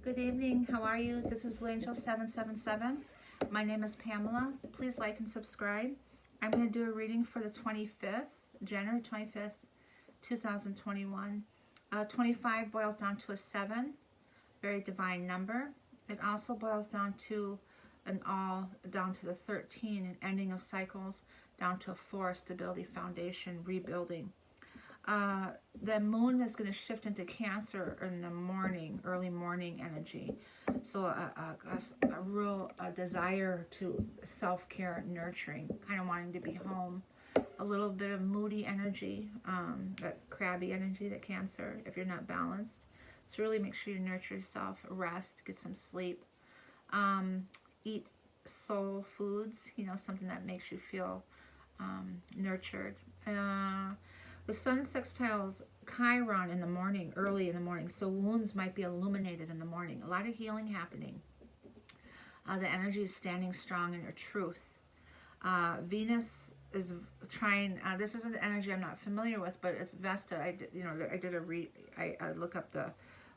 Good evening. How are you? This is Blue Angel 777. My name is Pamela. Please like and subscribe. I'm going to do a reading for the 25th, January 25th, 2021. 25 boils down to a 7, very divine number. It also boils down to an all, down to the 13, an ending of cycles, down to a 4, stability, foundation, rebuilding. The moon is going to shift into Cancer in the morning, early morning energy. So a real desire to self-care, nurturing, kind of wanting to be home. A little bit of moody energy, that crabby energy, that Cancer, if you're not balanced. So really make sure you nurture yourself, rest, get some sleep. Eat soul foods, something that makes you feel nurtured. The sun sextiles Chiron in the morning, early in the morning, so wounds might be illuminated in the morning. A lot of healing happening. The energy is standing strong in your truth. Venus is trying. This isn't the energy I'm not familiar with, but it's Vesta. I look up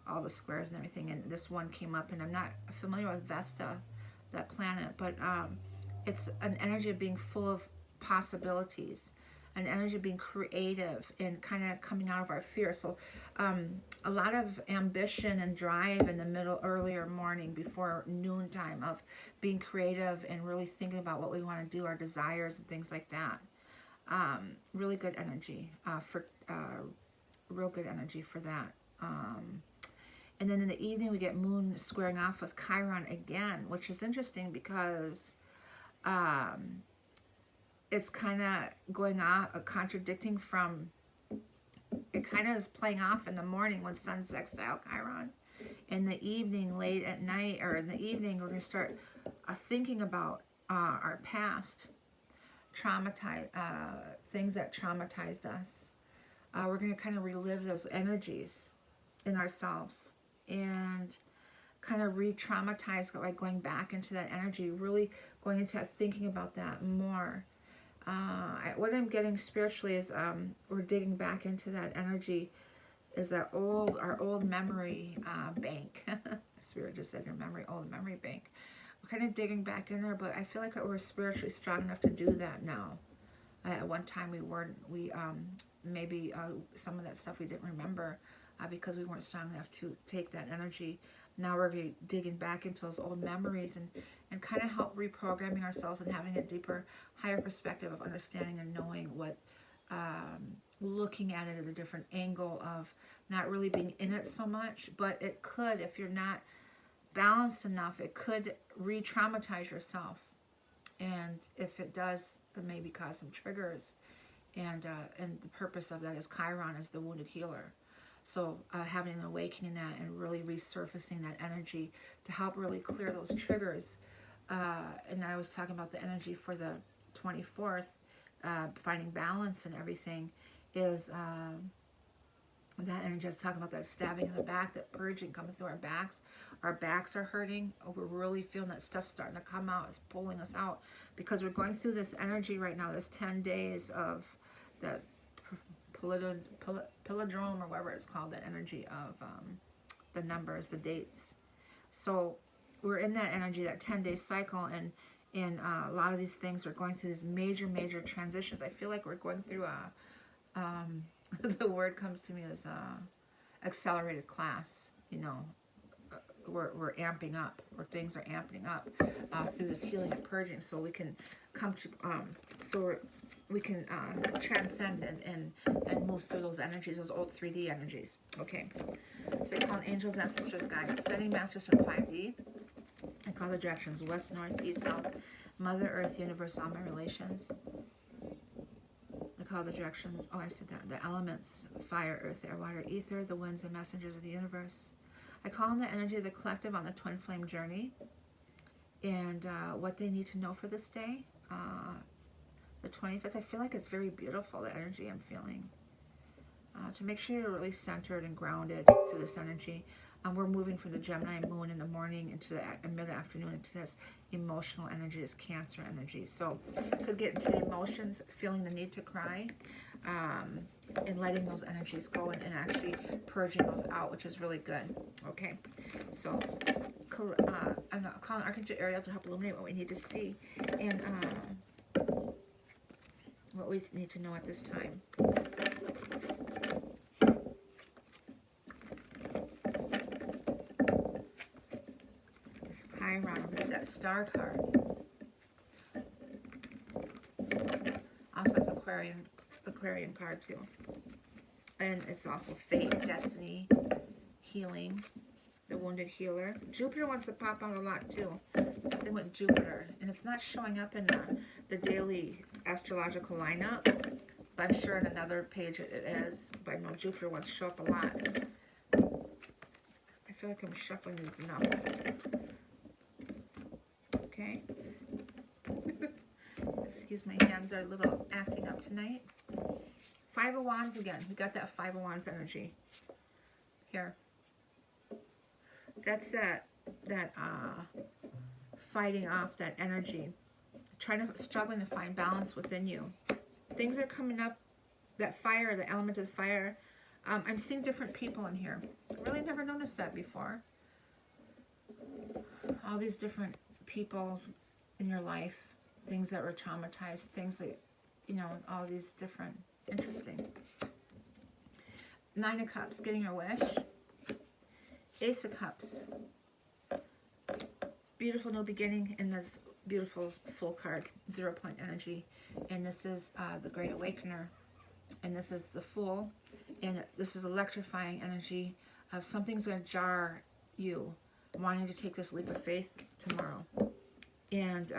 all the squares and everything, and this one came up, and I'm not familiar with Vesta, that planet, but it's an energy of being full of possibilities, an energy of being creative and kind of coming out of our fear. So a lot of ambition and drive in the earlier morning before noontime, of being creative and really thinking about what we want to do, our desires and things like that. Really good energy real good energy for that. And then in the evening we get moon squaring off with Chiron again, which is interesting because it's kind of going off, contradicting from, it kind of is playing off in the morning when sun sextile Chiron. In the evening, late at night, or in the evening, we're going to start thinking about our past, things that traumatized us. We're going to kind of relive those energies in ourselves and kind of re-traumatize by going back into that energy, really going into thinking about that more. What I'm getting spiritually is we're digging back into that energy, is that our old memory bank. Spirit just said your old memory bank. We're kind of digging back in there, but I feel like we're spiritually strong enough to do that now. At one time we weren't. Maybe some of that stuff we didn't remember because we weren't strong enough to take that energy. Now we're digging back into those old memories and kind of help reprogramming ourselves and having a deeper, higher perspective of understanding and knowing what, looking at it at a different angle of not really being in it so much, but it could, if you're not balanced enough, it could re-traumatize yourself. And if it does, it maybe cause some triggers. And the purpose of that is Chiron is the wounded healer. So having an awakening that and really resurfacing that energy to help really clear those triggers. And I was talking about the energy for the 24th, finding balance and everything, is that energy. I was talking about that stabbing in the back, that purging coming through our backs. Our backs are hurting. We're really feeling that stuff starting to come out. It's pulling us out because we're going through this energy right now, this 10 days of that palindrome, or whatever it's called, that energy of the numbers, the dates. So we're in that energy, that 10-day cycle, and a lot of these things are going through these major transitions. I feel like we're going through the word comes to me as accelerated class. We're amping up, or things are amping up through this healing and purging, so we can come to we can transcend and move through those energies, those old 3D energies. Okay, so I call angels, ancestors, guides, sending masters from 5D. I call the directions west, north, east, south, Mother Earth, universe, all my relations. I call the directions, I said that, the elements, fire, earth, air, water, ether, the winds and messengers of the universe. I call on the energy of the collective on the twin flame journey and what they need to know for this day. The 25th, I feel like it's very beautiful, the energy I'm feeling. To make sure you're really centered and grounded through this energy. We're moving from the Gemini moon in the morning into the mid-afternoon into this emotional energy, this Cancer energy. So could get into the emotions, feeling the need to cry. and letting those energies go and actually purging those out, which is really good. Okay, so I'm calling Archangel Ariel to help illuminate what we need to see and what we need to know at this time. This Chiron, I'm going to get that star card. Also, it's Aquarian card too. And it's also fate, destiny, healing, the wounded healer. Jupiter wants to pop out a lot too. Something with Jupiter. And it's not showing up in the daily astrological lineup, but I'm sure in another page it is. But I know Jupiter wants to show up a lot. I feel like I'm shuffling these enough. Okay. Excuse, my hands are a little acting up tonight. Five of Wands again. We got that Five of Wands energy here. That's that fighting off that energy, struggling to find balance within you. Things are coming up. That fire, the element of the fire. I'm seeing different people in here. I really never noticed that before. All these different people in your life, things that were traumatized, things that, you know, all these different, interesting. Nine of Cups, getting your wish. Ace of Cups, beautiful new beginning, and this beautiful full card, 0 point energy. And this is the Great Awakener, and this is the Fool, and this is electrifying energy of something's going to jar you, wanting to take this leap of faith tomorrow. And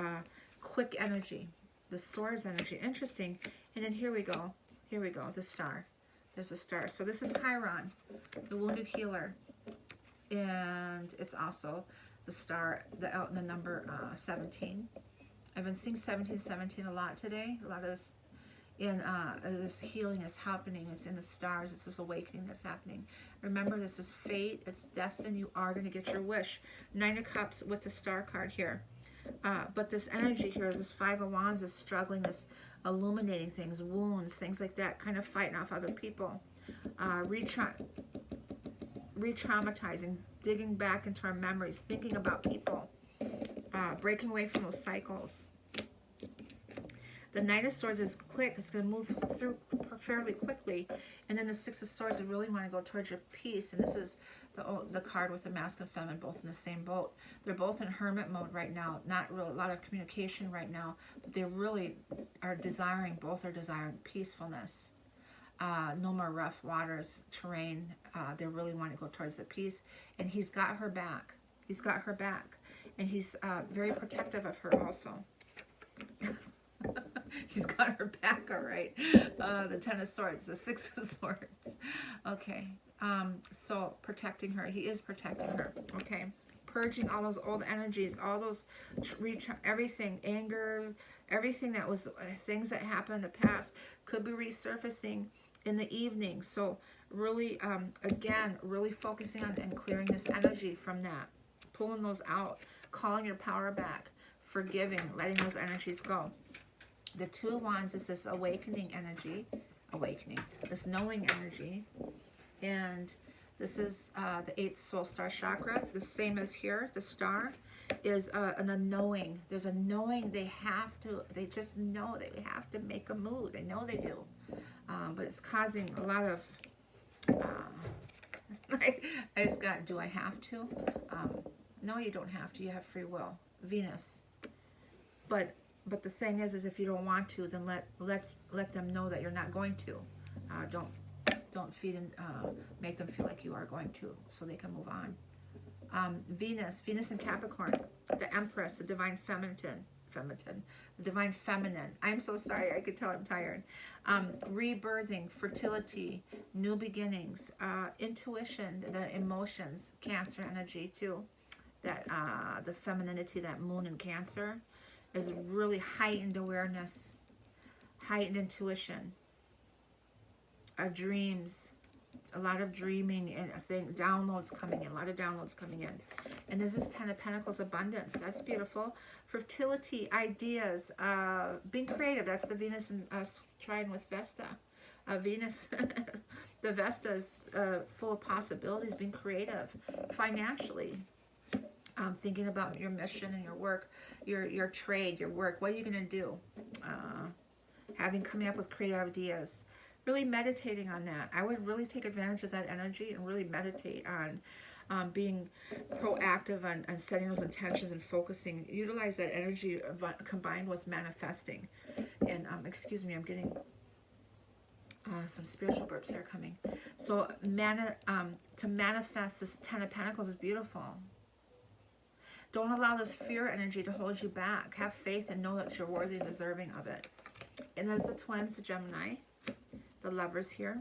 quick energy, the Swords energy, interesting. And then here we go, the Star. There's the Star. So this is Chiron, the wounded healer. And it's also the Star, the number 17. I've been seeing 1717 a lot today. A lot of this, and this healing is happening. It's in the stars. It's this awakening that's happening. Remember, this is fate. It's destined. You are going to get your wish. Nine of Cups with the Star card here. But this energy here, this Five of Wands is struggling, this illuminating things, wounds, things like that, kind of fighting off other people. Re-traumatizing, digging back into our memories, thinking about people, breaking away from those cycles. The Knight of Swords is quick. It's going to move through fairly quickly. And then the Six of Swords, you really want to go towards your peace. And this is the card with the masculine and feminine, both in the same boat. They're both in hermit mode right now. Not really a lot of communication right now. But they really are desiring, both are desiring peacefulness. No more rough waters, terrain. They really want to go towards the peace. And he's got her back. He's got her back. And he's very protective of her also. He's got her back, all right. The Ten of Swords, the Six of Swords. Okay, so protecting her. He is protecting her. Okay, purging all those old energies, all those, everything, anger, everything that was, things that happened in the past could be resurfacing in the evening. So really, again, really focusing on and clearing this energy from that, pulling those out, calling your power back, forgiving, letting those energies go. The Two of Wands is this awakening energy, this knowing energy. And this is the 8th soul star chakra, the same as here, the star, is a knowing. There's a knowing they just know they have to make a move. They know they do. But it's causing a lot of, I just got, do I have to? No, you don't have to. You have free will. Venus. But the thing is if you don't want to, then let them know that you're not going to. Don't feed and make them feel like you are going to, so they can move on. Venus and Capricorn, the Empress, the divine feminine, the divine feminine. I'm so sorry. I could tell I'm tired. Rebirthing, fertility, new beginnings, intuition, the emotions, Cancer energy too. That the femininity, that moon in Cancer, is really heightened awareness, heightened intuition, dreams, a lot of dreaming, and downloads coming in, a lot of downloads coming in. And there's this Ten of Pentacles, abundance. That's beautiful. Fertility, ideas, being creative. That's the Venus and Trine with Vesta. Venus, the Vesta is full of possibilities, being creative financially. Thinking about your mission and your work, your trade, your work. What are you going to do? Coming up with creative ideas. Really meditating on that. I would really take advantage of that energy and really meditate on being proactive on setting those intentions and focusing. Utilize that energy combined with manifesting. And excuse me, I'm getting some spiritual burps that are coming. So to manifest this Ten of Pentacles is beautiful. Don't allow this fear energy to hold you back. Have faith and know that you're worthy and deserving of it. And there's the twins, the Gemini, the lovers here.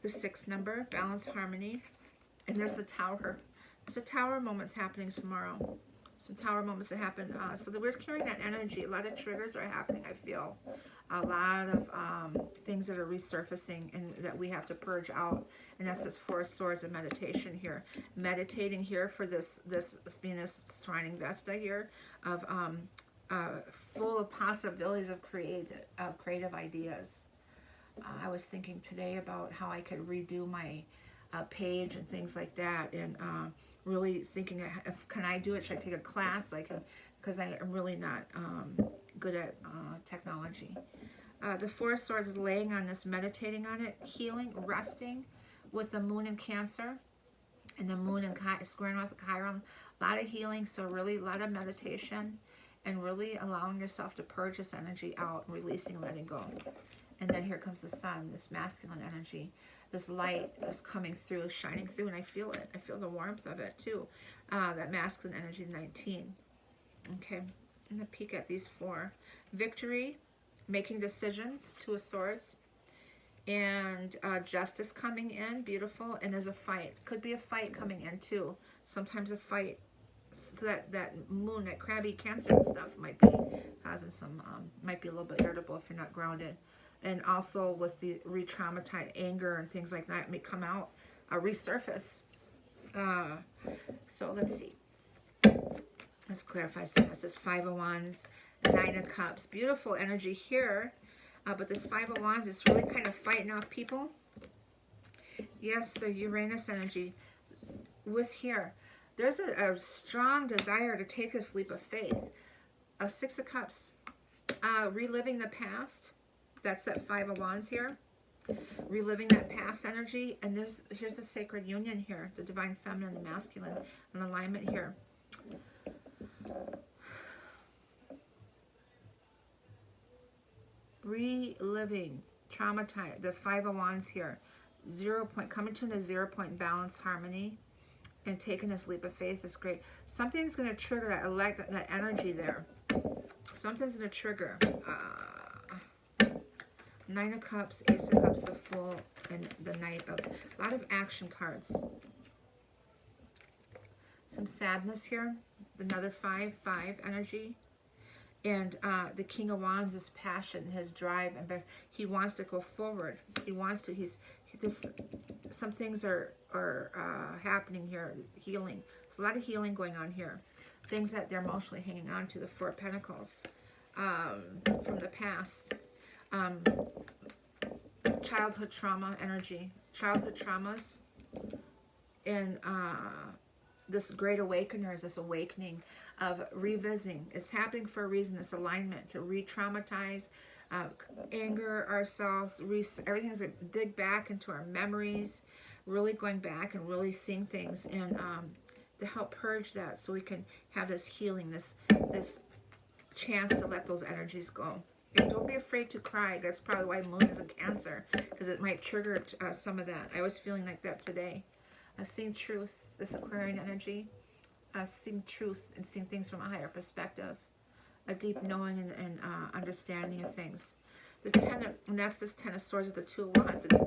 The 6 number, balance, harmony. And there's the Tower. There's a Tower moments happening tomorrow. Some Tower moments that happen. So that we're carrying that energy. A lot of triggers are happening, I feel. A lot of things that are resurfacing and that we have to purge out. And that's this 4 of Swords and meditation here. Meditating here for this Venus trining Vesta here of full of possibilities of creative ideas. I was thinking today about how I could redo my page and things like that, and really thinking, can I do it? Should I take a class? So I can, because I'm really not good at technology. The 4 of Swords is laying on this, meditating on it, healing, resting, with the Moon in Cancer, and the Moon in squaring off the Chiron. A lot of healing, so really a lot of meditation, and really allowing yourself to purge this energy out, releasing and letting go. And then here comes the Sun, this masculine energy. This light is coming through, shining through, and I feel it. I feel the warmth of it too. That masculine energy, 19. Okay, I'm gonna peek at these 4. Victory, making decisions, 2 of Swords. And justice coming in, beautiful. And there's a fight. Could be a fight coming in too. Sometimes a fight. So that Moon, that crabby Cancer stuff might be causing some, might be a little bit irritable if you're not grounded. And also with the re-traumatized anger and things like that may come out, resurface. So let's see. Let's clarify some. This is 5 of Wands, 9 of Cups. Beautiful energy here. But this 5 of Wands is really kind of fighting off people. Yes, the Uranus energy. With here, there's a strong desire to take this leap of faith. 6 of Cups. Reliving the past. That's that 5 of Wands here. Reliving that past energy. And here's the sacred union here. The divine feminine and masculine. An alignment here. Reliving. Traumatized. The 5 of Wands here. 0 point. Coming to a 0 point balance, harmony. And taking this leap of faith is great. Something's going to trigger that energy there. Something's going to trigger. 9 of Cups, Ace of Cups, the Fool, and the Knight of... A lot of action cards. Some sadness here. Another 5 energy. And the King of Wands is passion, his drive, and he wants to go forward. He wants to. Some things are happening here. Healing. There's a lot of healing going on here. Things that they're emotionally hanging on to. The 4 of Pentacles from the past. Childhood trauma energy. Childhood traumas. And this great awakener is this awakening of revisiting. It's happening for a reason, this alignment to re-traumatize, anger ourselves, everything's to dig back into our memories, really going back and really seeing things, and to help purge that so we can have this healing, this chance to let those energies go. And don't be afraid to cry. That's probably why Moon is in Cancer, because it might trigger some of that. I was feeling like that today. I've seen truth, this Aquarian energy. Seeing truth and seeing things from a higher perspective, a deep knowing and understanding of things. And that's this 10 of Swords with the 2 of Wands. And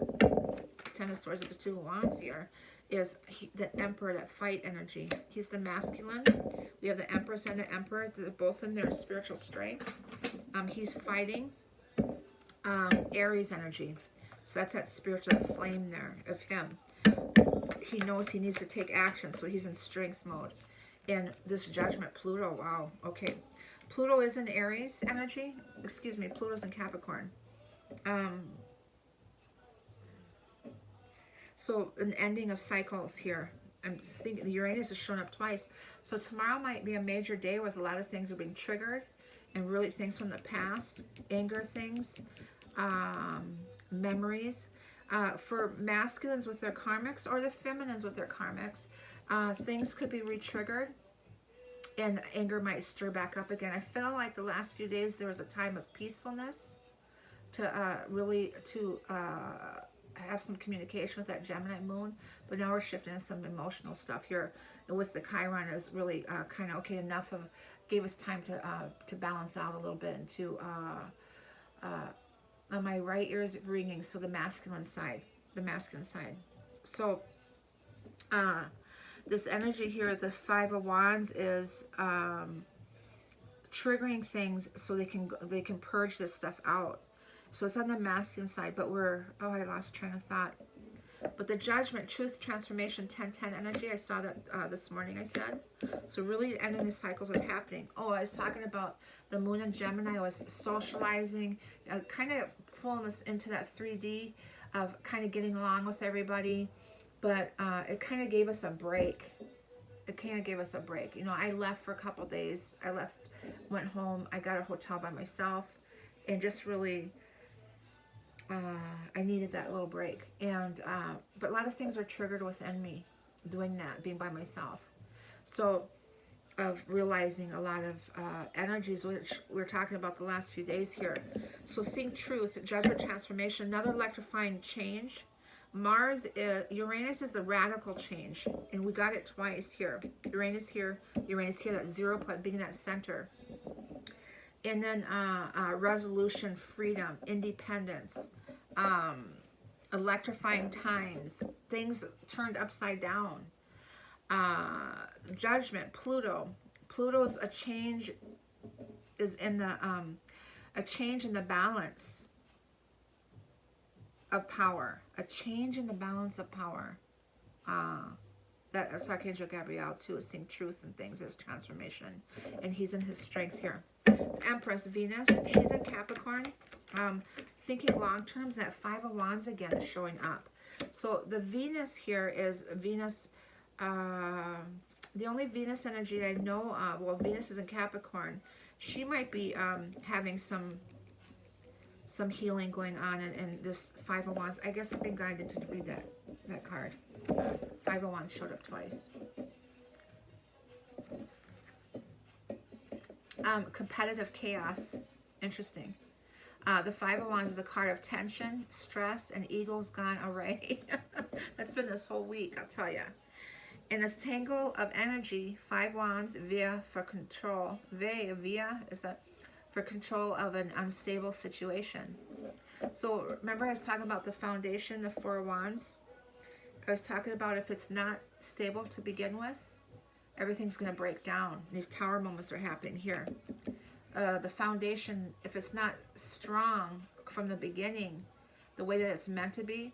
10 of Swords with the 2 of Wands here is the Emperor, that fight energy. He's the masculine. We have the Empress and the Emperor, they're both in their spiritual strength. He's fighting. Aries energy. So that's that spiritual flame there of him. He knows he needs to take action, so he's in strength mode. And this Judgment, Pluto, wow, okay. Pluto is in Aries energy. Excuse me, Pluto's in Capricorn. So an ending of cycles here. I'm thinking Uranus has shown up twice. So tomorrow might be a major day with a lot of things are being triggered, and really things from the past, anger things, memories. For masculines with their karmics or the feminines with their karmics, things could be re-triggered and anger might stir back up again. I felt like the last few days there was a time of peacefulness to really have some communication with that Gemini moon, but now we're shifting into some emotional stuff here with the Chiron is really kind of okay, enough of, gave us time to balance out a little bit and to on my right ear is ringing, so the masculine side. So this energy here, the Five of Wands, is triggering things so they can purge this stuff out. So it's on the masculine side, but I lost train of thought. But the Judgment, Truth, Transformation, 10-10 energy, I saw that this morning, I said. So really ending the cycles is happening. Oh, I was talking about the moon in Gemini. I was socializing, kind of pulling this into that 3D of kind of getting along with everybody. But it kind of gave us a break. You know, I left for a couple days. Went home. I got a hotel by myself. And just really... I needed that little break, and but a lot of things are triggered within me doing that, being by myself. So of realizing a lot of energies which we're talking about the last few days here. So seeing truth, judgment, transformation, another electrifying change. Uranus is the radical change, and we got it twice here. Uranus here, that 0 point being that center. And then resolution, freedom, independence, electrifying times, things turned upside down. Judgment, Pluto. Pluto's a change, is in the a change in the balance of power. A change in the balance of power. That's Archangel Gabriel too, is seeing truth and things as transformation, and he's in his strength here. Empress, Venus, she's in Capricorn, thinking long terms. That Five of Wands again is showing up. So the Venus here is Venus, the only Venus energy I know of, well, Venus is in Capricorn. She might be having some healing going on in this Five of Wands. I guess I've been guided to read that card. Five of Wands showed up twice. Competitive chaos. Interesting. The Five of Wands is a card of tension, stress, and ego's gone array. That's been this whole week, I'll tell you. In this tangle of energy, Five Wands, via for control. Via is that for control of an unstable situation. So remember I was talking about the foundation, the Four of Wands? I was talking about if it's not stable to begin with, everything's going to break down. These tower moments are happening here. The foundation, if it's not strong from the beginning, the way that it's meant to be,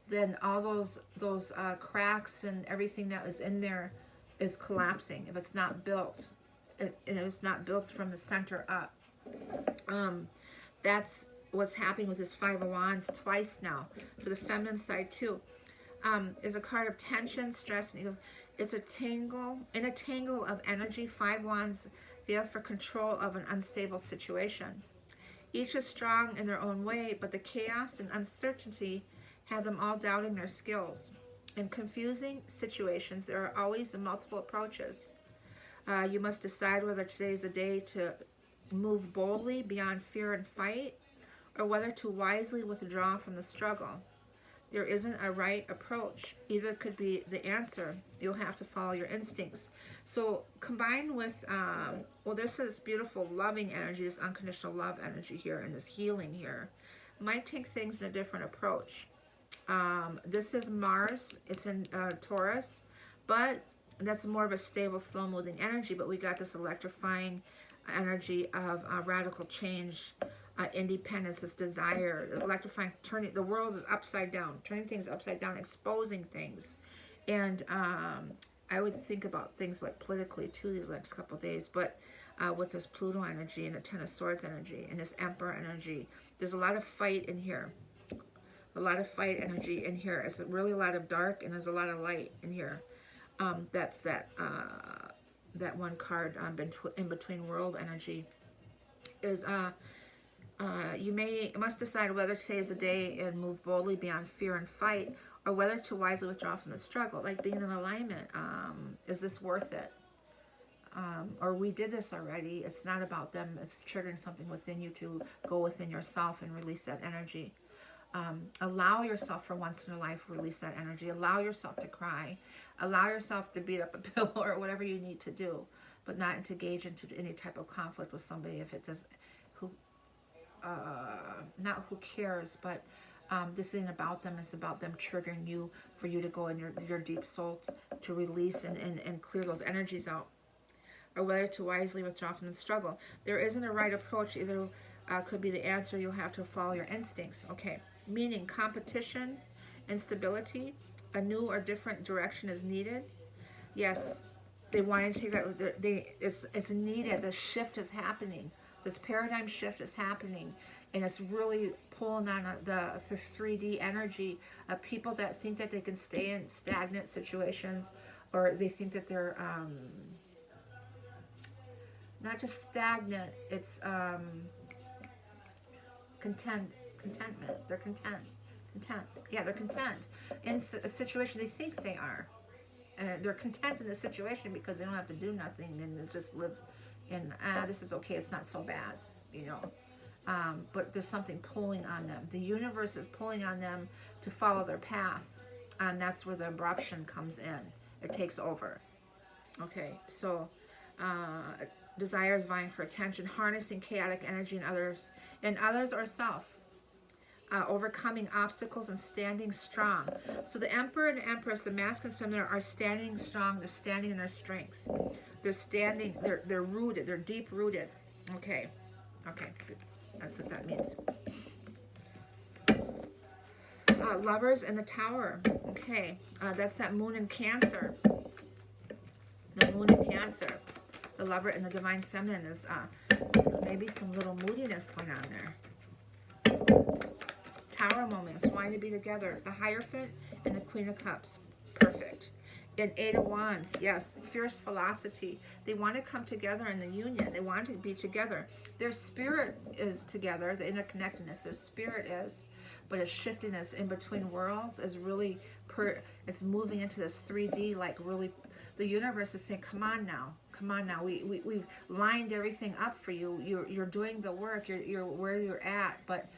then all those cracks and everything that was in there is collapsing. If it's not built, and if it's not built from the center up. That's what's happening with this Five of Wands twice now. For the feminine side too. Is a card of tension, stress, and ego. It's a tangle of energy. Five Wands via for control of an unstable situation. Each is strong in their own way, but the chaos and uncertainty have them all doubting their skills. In confusing situations, there are always multiple approaches. You must decide whether today is the day to move boldly beyond fear and fight, or whether to wisely withdraw from the struggle. There isn't a right approach. Either could be the answer. You'll have to follow your instincts. So combined with, well, there's this beautiful loving energy, this unconditional love energy here, and this healing here. Might take things in a different approach. This is Mars. It's in Taurus, but that's more of a stable, slow-moving energy. But we got this electrifying energy of radical change, independence, this desire, electrifying, turning the world is upside down, turning things upside down, exposing things. And I would think about things like politically too these next couple of days, but with this Pluto energy and the Ten of Swords energy and this Emperor energy. There's a lot of fight in here. A lot of fight energy in here. It's really a lot of dark and there's a lot of light in here. That's that one card in between world energy. Is you must decide whether today is the day and move boldly beyond fear and fight, or whether to wisely withdraw from the struggle, like being in alignment. Is this worth it? Or we did this already. It's not about them. It's triggering something within you to go within yourself and release that energy. Allow yourself for once in your life, release that energy. Allow yourself to cry. Allow yourself to beat up a pillow or whatever you need to do, but not to engage into any type of conflict with somebody if it does, not who cares, but this isn't about them. It's about them triggering you for you to go in your deep soul to release and clear those energies out, or whether to wisely withdraw from the struggle. There isn't a right approach. Either could be the answer. You'll have to follow your instincts. Okay. Meaning competition, instability, a new or different direction is needed. Yes, they want to take that. It's needed. The shift is happening. This paradigm shift is happening, and it's really pulling on the 3D energy of people that think that they can stay in stagnant situations, or they think that they're not just stagnant. It's contentment. They're content. Yeah, they're content in a situation they think they are, and they're content in the situation because they don't have to do nothing and they just live in this is okay. It's not so bad, you know. But there's something pulling on them. The universe is pulling on them to follow their path, and that's where the abruption comes in. It takes over. Okay, so desires vying for attention, harnessing chaotic energy in others or self. Overcoming obstacles and standing strong. So the Emperor and the Empress, the masculine and feminine, are standing strong. They're standing in their strength. They're standing, they're rooted, they're deep rooted. Okay, that's what that means. Lovers and the Tower. Okay, that's that Moon in Cancer. The Moon in Cancer. The Lover and the Divine Feminine is maybe some little moodiness going on there. Tower moments, wanting to be together. The Hierophant and the Queen of Cups. Perfect. And Eight of Wands, yes, fierce velocity. They want to come together in the union. They want to be together. Their spirit is together, the interconnectedness. Their spirit is, but it's shifting this in between worlds. Is really, it's moving into this 3D, like really, the universe is saying, come on now. Come on now. We've lined everything up for you. You're doing the work. You're where you're at, but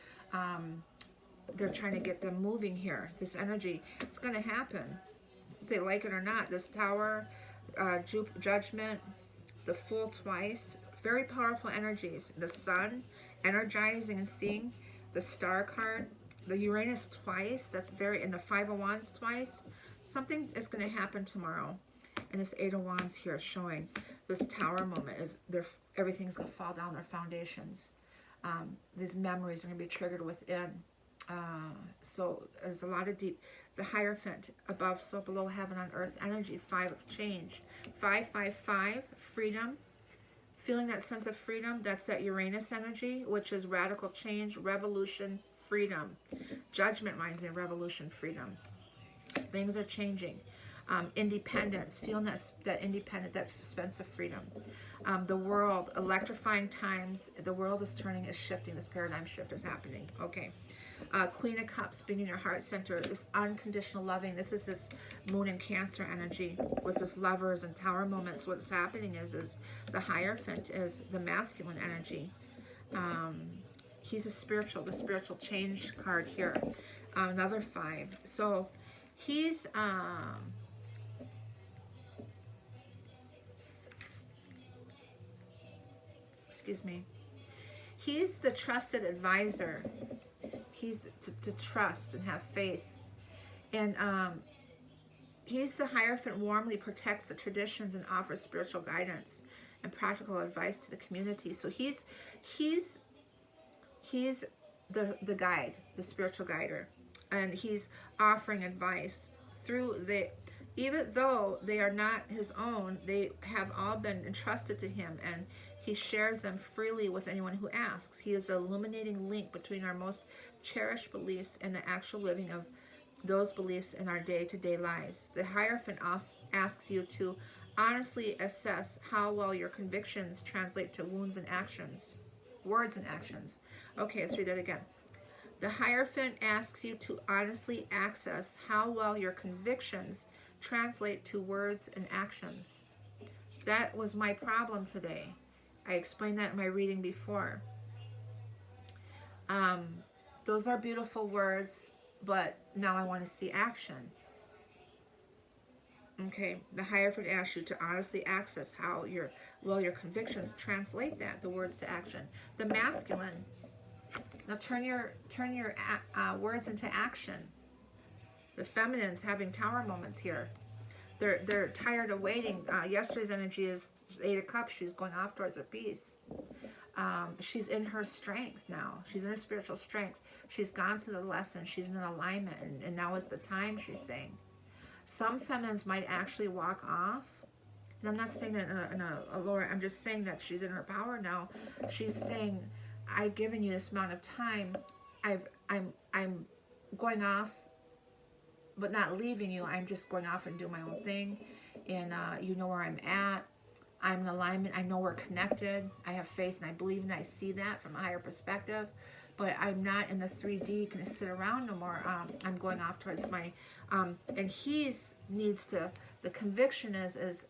they're trying to get them moving here. This energy, it's going to happen. They like it or not. This Tower, Judgment, the Fool twice, very powerful energies. The Sun, energizing and seeing. The Star card, the Uranus twice, that's very, and the Five of Wands twice. Something is going to happen tomorrow. And this Eight of Wands here is showing this Tower moment is everything's going to fall down their foundations. These memories are going to be triggered within. So there's a lot of deep. The Hierophant, above, so below, heaven on earth energy. Five of change. 555, freedom. Feeling that sense of freedom. That's that Uranus energy, which is radical change, revolution, freedom. Judgment reminds me of revolution, freedom. Things are changing. Independence, feeling that independent, that sense of freedom. The world, electrifying times. The world is turning, is shifting. This paradigm shift is happening. Okay. Queen of Cups, being in your heart center, this unconditional loving. This is this Moon in Cancer energy with this Lovers and Tower moments. What's happening is the Hierophant is the masculine energy. He's the spiritual change card here. Another 5. So he's excuse me. He's the trusted advisor. He's to trust and have faith. And he's the Hierophant, warmly protects the traditions and offers spiritual guidance and practical advice to the community. So he's the guide, the spiritual guider. And he's offering advice through even though they are not his own, they have all been entrusted to him, and He shares them freely with anyone who asks. He is the illuminating link between our most cherished beliefs and the actual living of those beliefs in our day-to-day lives. The Hierophant asks you to honestly assess how well your convictions translate to words and actions. Okay, let's read that again. The Hierophant asks you to honestly access how well your convictions translate to words and actions. That was my problem today. I explained that in my reading before. Those are beautiful words, but now I want to see action. Okay, the Hierophant asks you to honestly access how your convictions translate the words to action. The Masculine. Now turn your words into action. The Feminine's having Tower moments here. They're tired of waiting. Yesterday's energy is 8 of Cups. She's going off towards her peace. She's in her strength now. She's in her spiritual strength. She's gone through the lesson. She's in alignment, and now is the time, she's saying. Some feminines might actually walk off. And I'm not saying that in a lower, I'm just saying that she's in her power now. She's saying, I've given you this amount of time. I'm going off, but not leaving you. I'm just going off and doing my own thing. And you know where I'm at. I'm in alignment. I know we're connected. I have faith and I believe and I see that from a higher perspective. But I'm not in the 3D, can sit around no more. I'm going off towards my, and the conviction is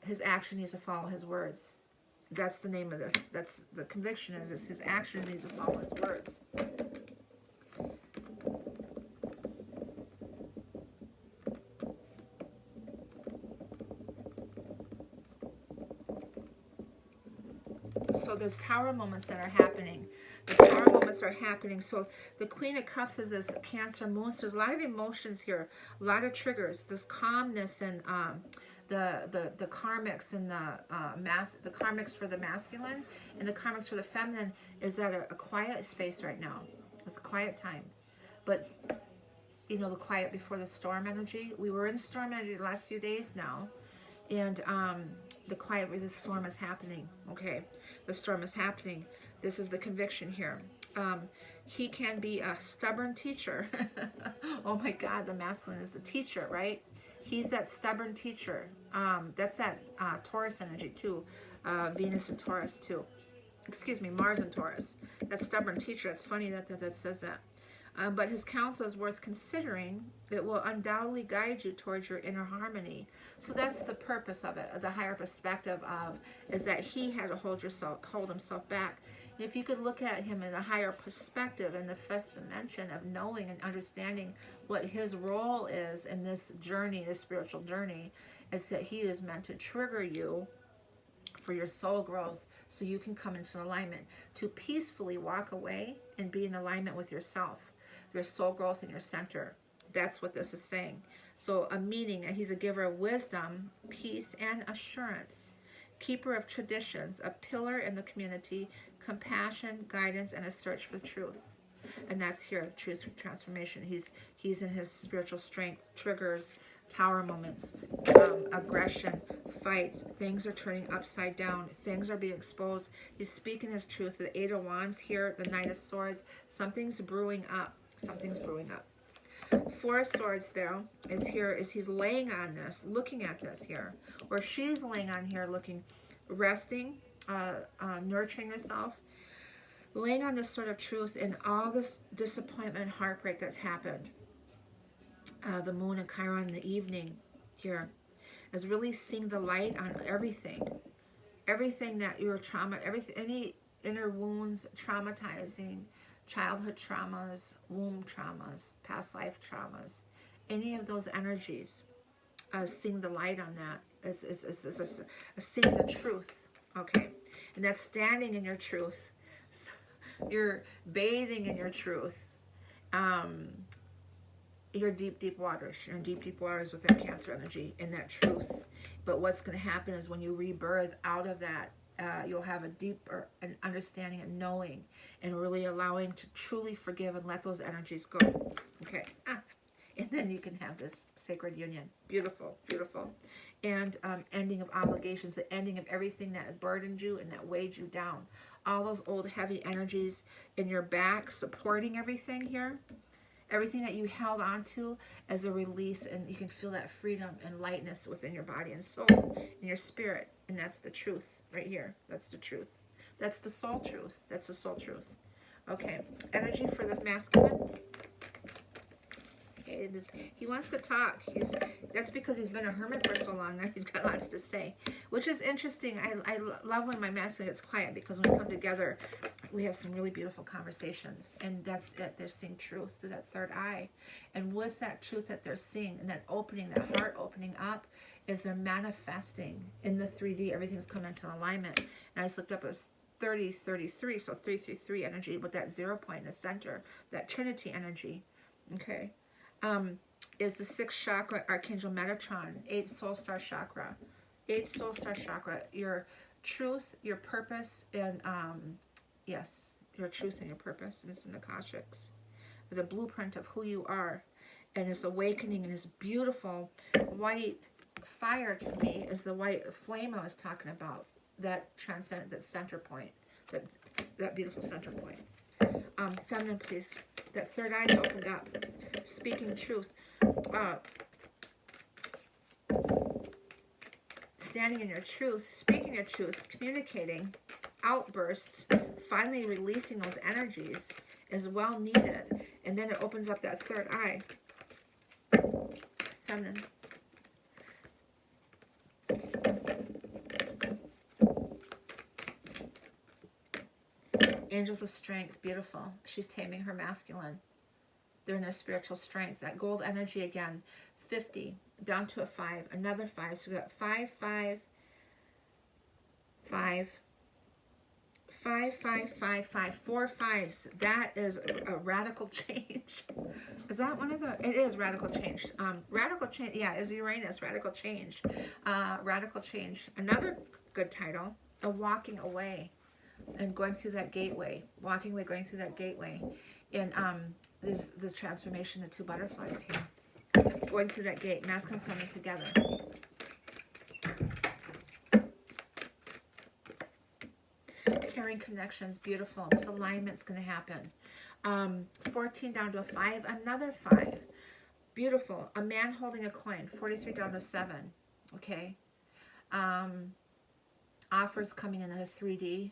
his action needs to follow his words. That's the name of this. That's the conviction is his action needs to follow his words. So there's Tower moments that are happening. The Tower moments are happening. So the Queen of Cups is this Cancer moon. So there's a lot of emotions here, a lot of triggers. This calmness and the karmics and the karmics for the masculine and the karmics for the feminine is at a quiet space right now. It's a quiet time, but you know, the quiet before the storm energy. We were in storm energy the last few days now, and the quiet where the storm is happening. Okay, the storm is happening. This is the conviction here. He can be a stubborn teacher. Oh my God, the masculine is the teacher, right? He's that stubborn teacher. That's that Taurus energy too. Venus and Taurus too. Excuse me, Mars and Taurus. That stubborn teacher. It's funny that says that. But his counsel is worth considering. It will undoubtedly guide you towards your inner harmony. So that's the purpose of it. The higher perspective is that he had to hold himself back. And if you could look at him in a higher perspective, in the fifth dimension of knowing and understanding what his role is in this journey, this spiritual journey, is that he is meant to trigger you for your soul growth, so you can come into alignment, to peacefully walk away and be in alignment with yourself, your soul growth and your center. That's what this is saying. So a meaning, and he's a giver of wisdom, peace, and assurance, keeper of traditions, a pillar in the community, compassion, guidance, and a search for truth. And that's here, the truth transformation. He's in his spiritual strength, triggers, Tower moments, aggression, fights. Things are turning upside down. Things are being exposed. He's speaking his truth. The 8 of Wands here, the Knight of Swords. Something's brewing up. Something's brewing up. 4 of Swords there is here. Is he's laying on this, looking at this here, or she's laying on here, looking, resting, nurturing herself, laying on this sort of truth in all this disappointment and heartbreak that's happened. The moon and Chiron in the evening here is really seeing the light on everything that you're any inner wounds, traumatizing, childhood traumas, womb traumas, past life traumas, any of those energies, seeing the light on that is seeing the truth. Okay, and that's standing in your truth. You're bathing in your truth. You're deep waters. You're in deep waters with that Cancer energy and that truth. But what's going to happen is when you rebirth out of that, you'll have a deeper understanding and knowing, and really allowing to truly forgive and let those energies go. Okay. And then you can have this sacred union. Beautiful, beautiful. And ending of obligations, the ending of everything that burdened you and that weighed you down. All those old heavy energies in your back supporting everything here. Everything that you held on to as a release, and you can feel that freedom and lightness within your body and soul and your spirit. And that's the truth right here. That's the truth. That's the soul truth. That's the soul truth. Okay, energy for the masculine. Okay, he wants to talk. That's because he's been a hermit for so long. Now he's got lots to say, which is interesting. I love when my masculine gets quiet, because when we come together, we have some really beautiful conversations. And that's it. They're seeing truth through that third eye. And with that truth that they're seeing, and that opening, that heart opening up, is they're manifesting in the 3D. Everything's coming into alignment. And I just looked up, it was 3033, so 333 energy with that 0 point in the center, that Trinity energy. Okay. Is the 6th chakra, Archangel Metatron, 8th soul star chakra. 8th soul star chakra, your truth, your purpose, and yes, your truth and your purpose, and it's in the Akashics. The blueprint of who you are, and this awakening, and this beautiful white fire to me is the white flame I was talking about, that transcendent, that center point, that beautiful center point. Feminine, please. That third eye's opened up. Speaking truth. Standing in your truth, speaking your truth, communicating, outbursts, finally releasing those energies is well needed. And then it opens up that third eye. Feminine. Angels of strength, beautiful. She's taming her masculine. They're in their spiritual strength. That gold energy again, 50, down to a 5, another 5. So we got 5, 5, 5, 5, 5, 5, 5, 4 5s. That is a radical change. Is that one of the? It is radical change. Radical change. Yeah, is Uranus. Radical change. Radical change. Another good title. A walking away. And going through that gateway, walking away, going through that gateway, and this transformation, the 2 butterflies here, going through that gate, masculine and feminine together. Caring connections, beautiful. This alignment's going to happen. 14 down to a 5, another 5, beautiful. A man holding a coin, 43 down to 7. Okay. Offers coming in the 3D.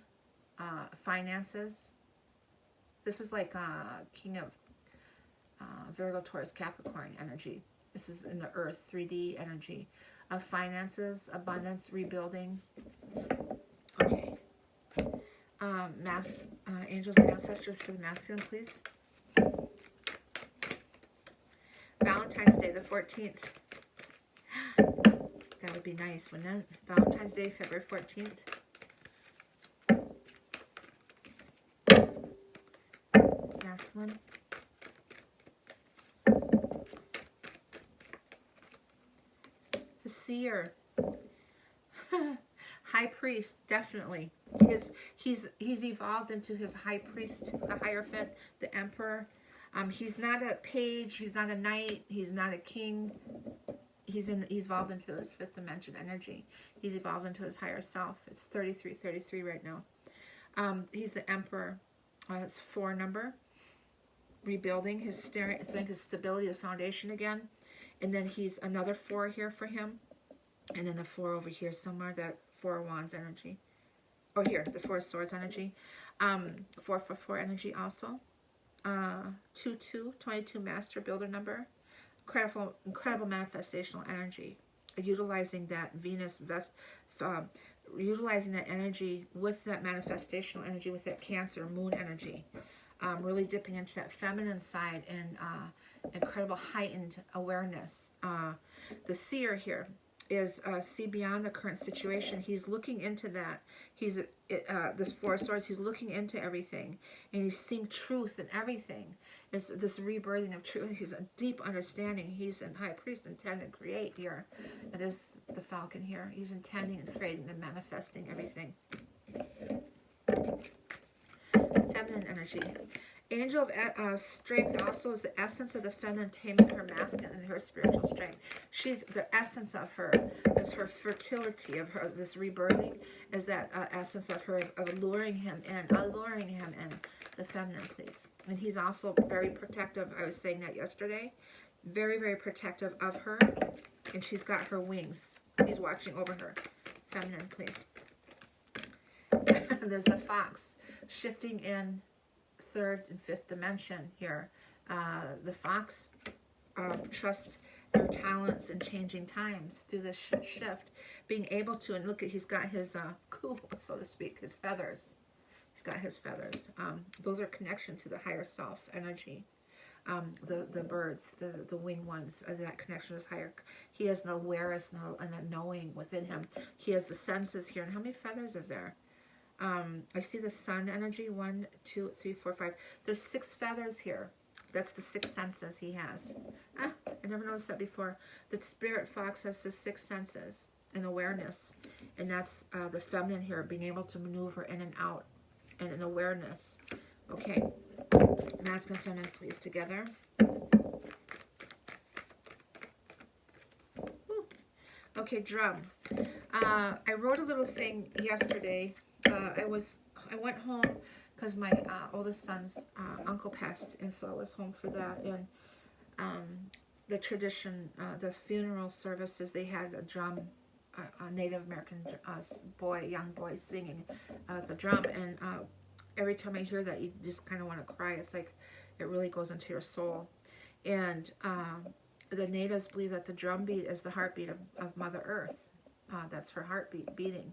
Finances. This is like King of Virgo, Taurus, Capricorn energy. This is in the Earth, 3D energy of finances, abundance, rebuilding. Okay. Angels and ancestors for the masculine, please. Valentine's Day, the 14th. That would be nice, wouldn't it? Valentine's Day, February 14th. Masculine. The seer. High priest, definitely. He's evolved into his high priest, the Hierophant, the emperor. He's not a page, he's not a knight, he's not a king. He's evolved into his 5th dimension energy. He's evolved into his higher self. It's 3333 right now. He's the emperor. It's 4 number. Rebuilding his strength, his stability, the foundation again. And then he's another 4 here for him. And then a 4 over here somewhere, that 4 of Wands energy. Oh, here, the 4 of Swords energy. 4 energy also. 22, 22 master builder number. Incredible manifestational energy. Utilizing that Venus, utilizing that energy with that manifestational energy, with that Cancer, moon energy. Really dipping into that feminine side and incredible heightened awareness. The seer here is see beyond the current situation. He's looking into that. He's this 4 of Swords. He's looking into everything, and he's seeing truth in everything. It's this rebirthing of truth. He's a deep understanding. He's in High Priest, intend and create here. And there's the Falcon here. He's intending and creating and manifesting everything. Feminine energy. Angel of strength also is the essence of the feminine taming her masculine and her spiritual strength. She's the essence of her is her fertility of her this rebirthing is that essence of her of alluring him in the feminine, please. And he's also very protective. I was saying that yesterday. Very, very protective of her, and she's got her wings. He's watching over her. Feminine, please. There's the fox shifting in third and fifth dimension here. The fox trusts their talents in changing times through this shift, being able to, and look at, he's got his coop, so to speak, his feathers. He's got his feathers. Those are connection to the higher self energy. The birds, the winged ones, that connection is higher. He has an awareness and a knowing within him. He has the senses here. And how many feathers is there? I see the sun energy. 1, 2, 3, 4, 5. There's 6 feathers here. That's the 6 senses he has. I never noticed that before. The spirit fox has the 6 senses and awareness. And that's the feminine here, being able to maneuver in and out and an awareness. Okay. Masculine and feminine, please, together. Woo. Okay, drum. I wrote a little thing yesterday. I went home because my oldest son's uncle passed, and so I was home for that. And the tradition, the funeral services, they had a drum, a Native American young boy singing the drum, and every time I hear that, you just kind of want to cry. It's like it really goes into your soul. And the natives believe that the drum beat is the heartbeat of Mother Earth. That's her heartbeat beating.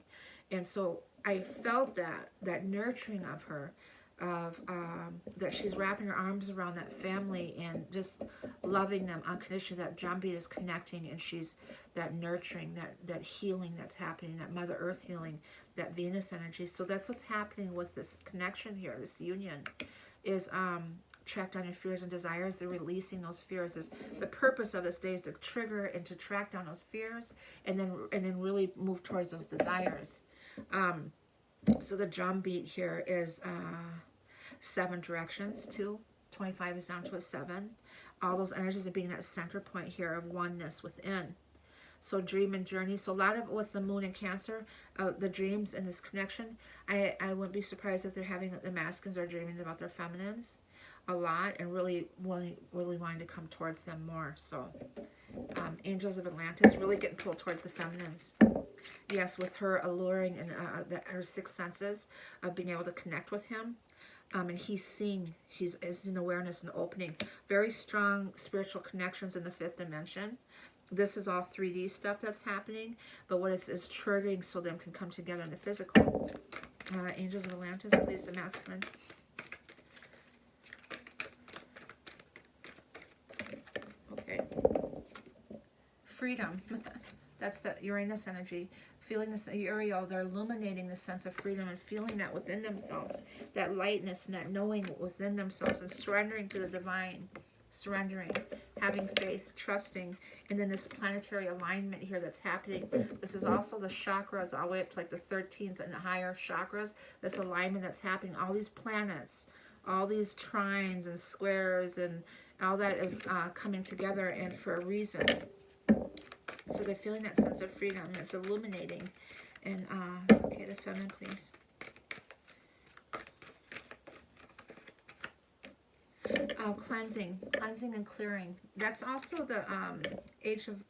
And so I felt that nurturing of her, that she's wrapping her arms around that family and just loving them unconditionally. That drum beat is connecting, and she's that nurturing, that healing that's happening, that Mother Earth healing, that Venus energy. So that's what's happening with this connection here, this union, is track down your fears and desires. They're releasing those fears. The purpose of this day is to trigger and to track down those fears, and then really move towards those desires. So the drum beat here is 7 directions, 2, 25 is down to a 7. All those energies are being that center point here of oneness within. So dream and journey. So a lot of with the moon and Cancer, the dreams and this connection, I wouldn't be surprised if they're having, the masculines are dreaming about their feminines a lot and really wanting to come towards them more. So Angels of Atlantis really getting pulled towards the feminines. Yes, with her alluring and her 6 senses of being able to connect with him. And he's seeing, he's in awareness and opening. Very strong spiritual connections in the 5th dimension. This is all 3D stuff that's happening, but what is triggering so them can come together in the physical. Angels of Atlantis, please, the masculine. Okay. Freedom. That's the Uranus energy. Feeling this Uriel, they're illuminating the sense of freedom and feeling that within themselves. That lightness and that knowing within themselves and surrendering to the divine. Surrendering, having faith, trusting, and then this planetary alignment here that's happening. This is also the chakras all the way up to like the 13th and the higher chakras. This alignment that's happening. All these planets, all these trines and squares and all that is coming together and for a reason. So they're feeling that sense of freedom. It's illuminating. And, okay, the feminine, please. Cleansing and clearing. That's also the age of,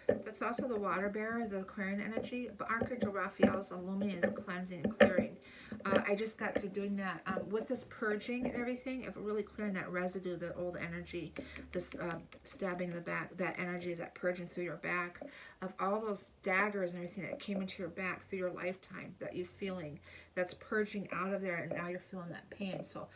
that's also the water bearer, the Aquarian energy. But Archangel Raphael is illuminating the cleansing and clearing. I just got through doing that. With this purging and everything, of really clearing that residue, the old energy, this stabbing in the back, that energy, that purging through your back, of all those daggers and everything that came into your back through your lifetime that you're feeling, that's purging out of there, and now you're feeling that pain. So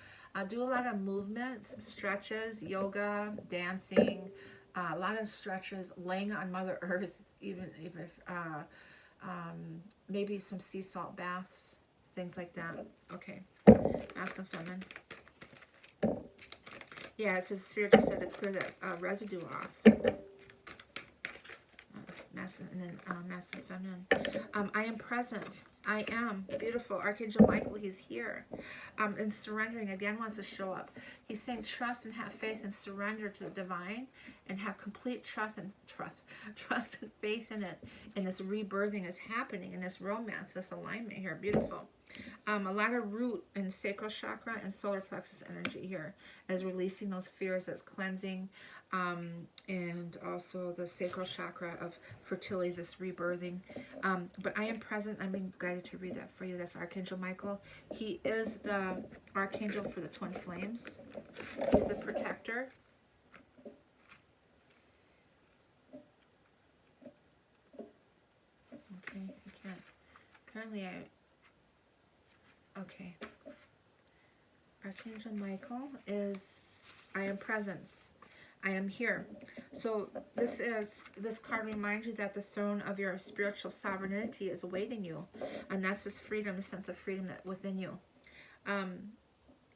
do a lot of movements, stretches, yoga, dancing, a lot of stretches, laying on Mother Earth, even if maybe some sea salt baths, things like that. Okay, masculine, feminine. Yeah, it says Spirit just said to clear that residue off. masculine, and then masculine, feminine. I am present. I am beautiful. Archangel Michael, he's here. And surrendering again wants to show up. He's saying trust and have faith and surrender to the divine, and have complete trust and faith in it. And this rebirthing is happening in this romance, this alignment here. Beautiful. A lot of root and sacral chakra and solar plexus energy here as releasing those fears, that's cleansing, and also the sacral chakra of fertility, this rebirthing. But I am present. I'm being guided to read that for you. That's Archangel Michael. He is the archangel for the twin flames. He's the protector. Okay, I can't. Apparently okay. Archangel Michael is, I am presence. I am here. So this card reminds you that the throne of your spiritual sovereignty is awaiting you. And that's this freedom, the sense of freedom that within you.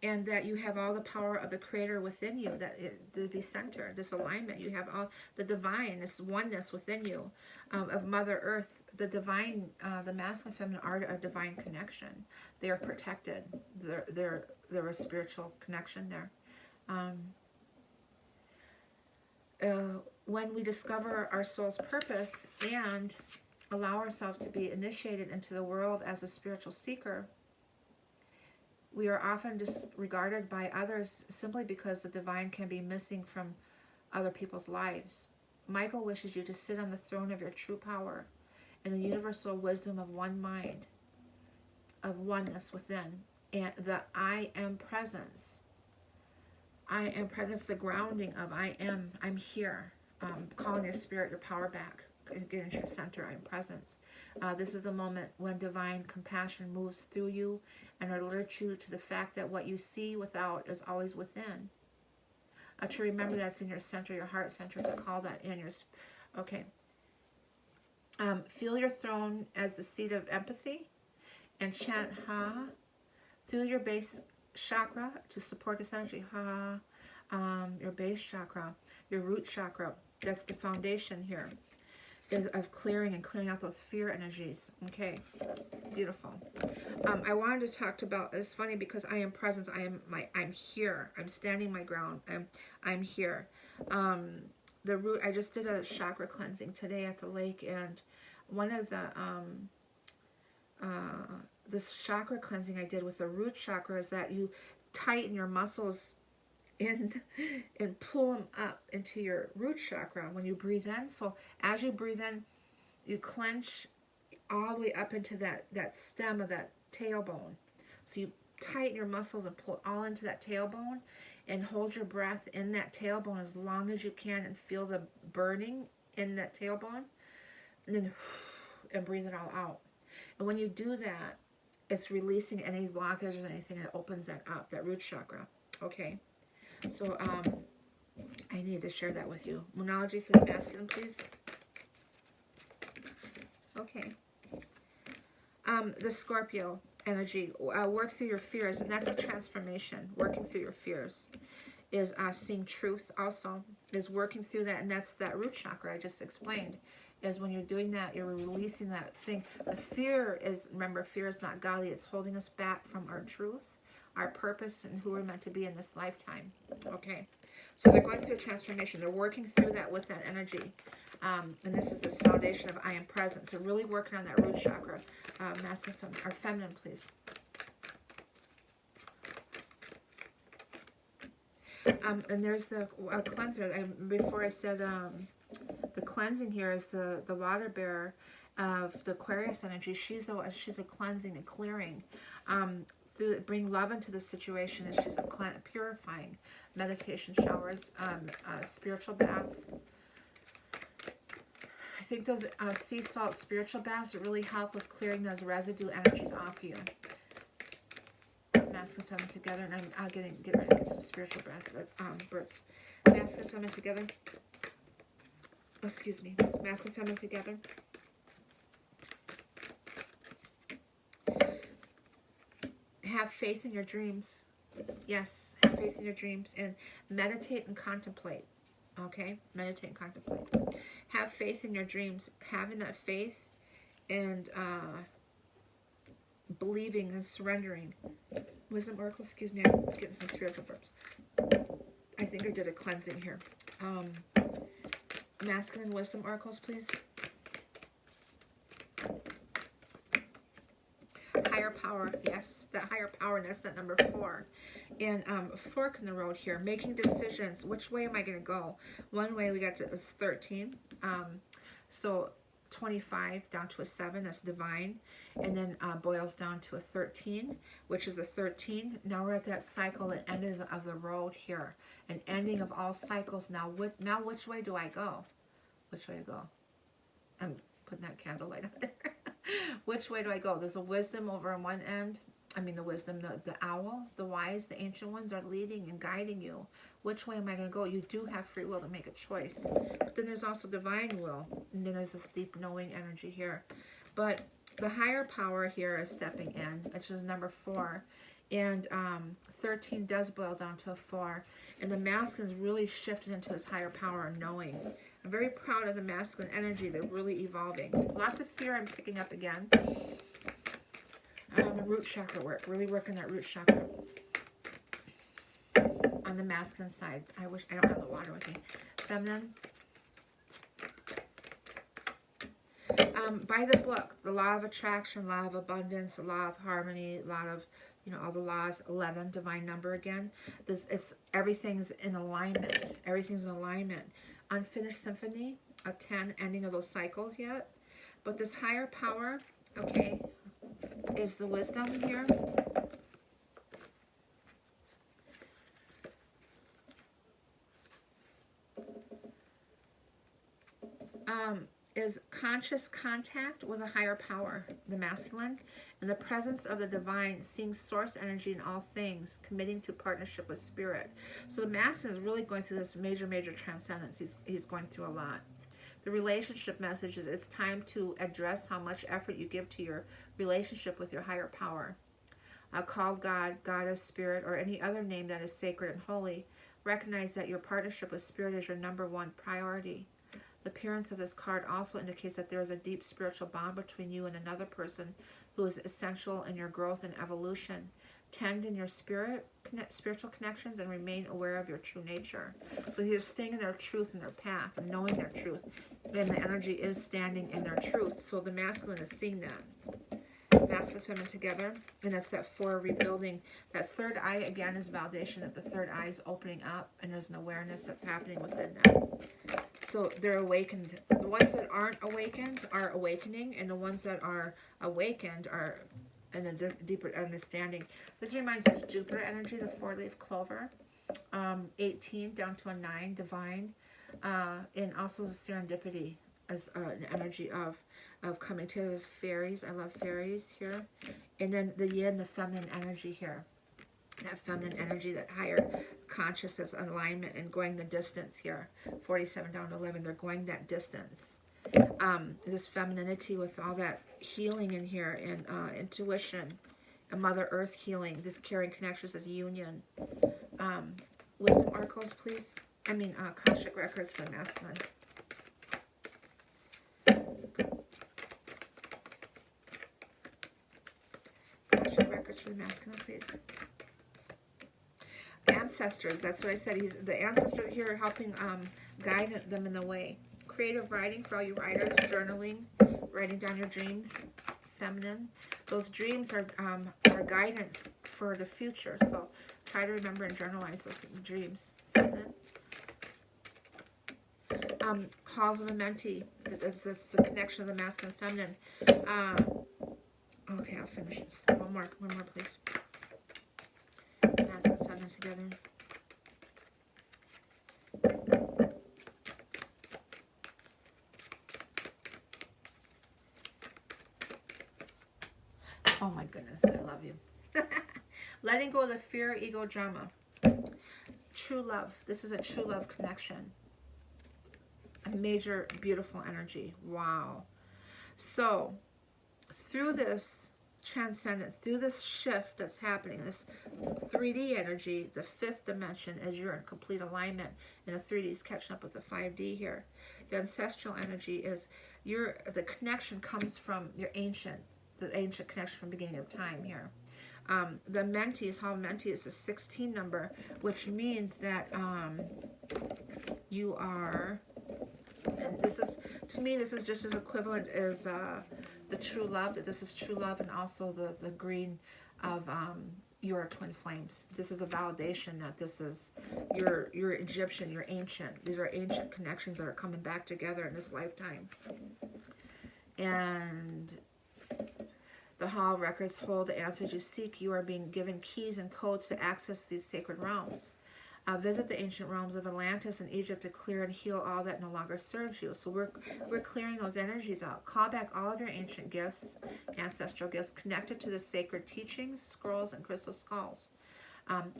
And that you have all the power of the Creator within you, to be centered, this alignment. You have all the divine, this oneness within you, of Mother Earth. The divine, the masculine, feminine are a divine connection. They are protected. They're a spiritual connection there. When we discover our soul's purpose and allow ourselves to be initiated into the world as a spiritual seeker, we are often disregarded by others simply because the divine can be missing from other people's lives. Michael wishes you to sit on the throne of your true power in the universal wisdom of one mind, of oneness within, and the I am presence. I am presence, the grounding of I'm here. Calling your spirit, your power back. Get into your center, I am presence. This is the moment when divine compassion moves through you and alerts you to the fact that what you see without is always within. To remember that's in your center, your heart center, to call that in your... Okay. Feel your throne as the seat of empathy and chant Ha through your base chakra to support this energy. Ha. Your base chakra, your root chakra. That's the foundation here of clearing and clearing out those fear energies. Okay, beautiful. I wanted to talk about, it's funny because I am presence. I'm here. I'm standing my ground. I'm here. The root, I just did a chakra cleansing today at the lake, and one of the this chakra cleansing I did with the root chakra is that you tighten your muscles and pull them up into your root chakra when you breathe in. So as you breathe in, you clench all the way up into that stem of that tailbone. So you tighten your muscles and pull it all into that tailbone, and hold your breath in that tailbone as long as you can, and feel the burning in that tailbone, and then and breathe it all out. And when you do that, it's releasing any blockages or anything, and it opens that up, that root chakra. Okay. So, I need to share that with you. Moonology for the masculine, please. Okay. The Scorpio energy, work through your fears, and that's a transformation. Working through your fears is seeing truth also, is working through that, and that's that root chakra I just explained, is when you're doing that, you're releasing that thing. The fear is, remember, fear is not godly. It's holding us back from our truth, our purpose, and who we're meant to be in this lifetime. Okay, so they're going through a transformation. They're working through that with that energy, and this is this foundation of I am present. So really working on that root chakra. Masculine, feminine, or feminine, please. And there's the cleanser. Before I said the cleansing here is the water bearer of the Aquarius energy. She's a cleansing and clearing. Bring love into the situation, and she's a purifying. Meditation showers, spiritual baths. I think those sea salt spiritual baths really help with clearing those residue energies off you. Masculine, feminine together, and I'm get ready to get some spiritual breaths. Masculine, feminine together. Excuse me. Masculine, feminine together. Have faith in your dreams. Yes, have faith in your dreams, and meditate and contemplate. Okay, meditate and contemplate. Have faith in your dreams. Having that faith and believing and surrendering. Wisdom oracle, excuse me, I'm getting some spiritual burps. I think I did a cleansing here. Masculine wisdom oracles, please. Higher power, yes, that higher power, that's that number 4. And fork in the road here, making decisions. Which way am I going to go? One way we got to 13. So 25 down to a 7, that's divine. And then boils down to a 13, which is a 13. Now we're at that cycle, the end of the road here. An ending of all cycles. Now which way do I go? Which way to go? I'm putting that candlelight on there. Which way do I go? There's a wisdom over on one end. I mean the wisdom, the owl, the wise, the ancient ones are leading and guiding you. Which way am I going to go? You do have free will to make a choice. But then there's also divine will. And then there's this deep knowing energy here. But the higher power here is stepping in, which is number 4. And 13 does boil down to a 4. And the masculine is really shifted into his higher power and knowing. I'm very proud of the masculine energy. They're really evolving. Lots of fear I'm picking up again. The root chakra work. Really working that root chakra. On the masculine side. I wish I don't have the water with me. Feminine. By the book, the law of attraction, law of abundance, the law of harmony, law of, you know, all the laws, 11, divine number again. Everything's in alignment. Everything's in alignment. Unfinished symphony, a 10, ending of those cycles yet. But this higher power, okay, is the wisdom here. Is conscious contact with a higher power, the masculine, and the presence of the divine, seeing source energy in all things, committing to partnership with spirit. So the masculine is really going through this major transcendence. He's going through a lot. The relationship message is it's time to address how much effort you give to your relationship with your higher power. Called God, Goddess, Spirit, or any other name that is sacred and holy. Recognize that your partnership with spirit is your number 1 priority. The appearance of this card also indicates that there is a deep spiritual bond between you and another person who is essential in your growth and evolution. Tend in your spiritual connections and remain aware of your true nature. So you're staying in their truth and their path and knowing their truth. And the energy is standing in their truth. So the masculine is seeing that. Masculine, feminine together. And that's that 4 rebuilding. That third eye, again, is validation that the third eye is opening up and there's an awareness that's happening within them. So they're awakened. The ones that aren't awakened are awakening, and the ones that are awakened are in a deeper understanding. This reminds me of Jupiter energy, the 4-leaf clover. 18 down to a 9, divine. And also serendipity as an energy of coming together as fairies. I love fairies here. And then the yin, the feminine energy here. That feminine energy, that higher consciousness alignment and going the distance here. 47 down to 11, they're going that distance. This femininity with all that healing in here and intuition and Mother Earth healing. This carrying connections as union. Wisdom oracles, please. Akashic records for the masculine. Akashic records for the masculine, please. Ancestors, that's what I said. The ancestors here are helping guide them in the way. Creative writing for all you writers, journaling, writing down your dreams, feminine. Those dreams are guidance for the future, so try to remember and journalize those dreams, feminine. Halls of a Mentee, that's the connection of the masculine and feminine. Okay, I'll finish this. One more please. Masculine and feminine together. Oh my goodness, I love you. Letting go of the fear, ego, drama. True love. This is a true love connection. A major, beautiful energy. Wow. So, through this transcendent, through this shift that's happening, this 3D energy, the 5th dimension, as you're in complete alignment, and the 3D is catching up with the 5D here. The ancestral energy is the connection comes from your ancient connection from beginning of time here. The mentees, Hall of Mentees is a 16 number, which means that you are, and this is, to me, this is just as equivalent as the true love, that this is true love, and also the green of your twin flames. This is a validation that this is your Egyptian, your ancient. These are ancient connections that are coming back together in this lifetime. And the Hall of Records hold the answers you seek. You are being given keys and codes to access these sacred realms. Visit the ancient realms of Atlantis and Egypt to clear and heal all that no longer serves you. So we're clearing those energies out. Call back all of your ancient gifts, ancestral gifts, connected to the sacred teachings, scrolls, and crystal skulls.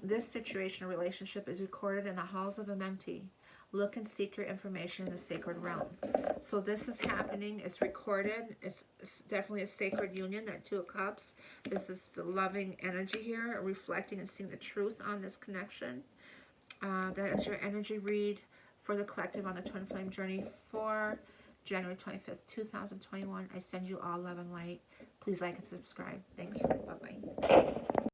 This situation or relationship is recorded in the halls of a mentee. Look and seek your information in the sacred realm. So this is happening. It's recorded. It's definitely a sacred union, that 2 of Cups. This is the loving energy here, reflecting and seeing the truth on this connection. That is your energy read for the collective on the Twin Flame journey for January 25th, 2021. I send you all love and light. Please like and subscribe. Thank you. Bye-bye.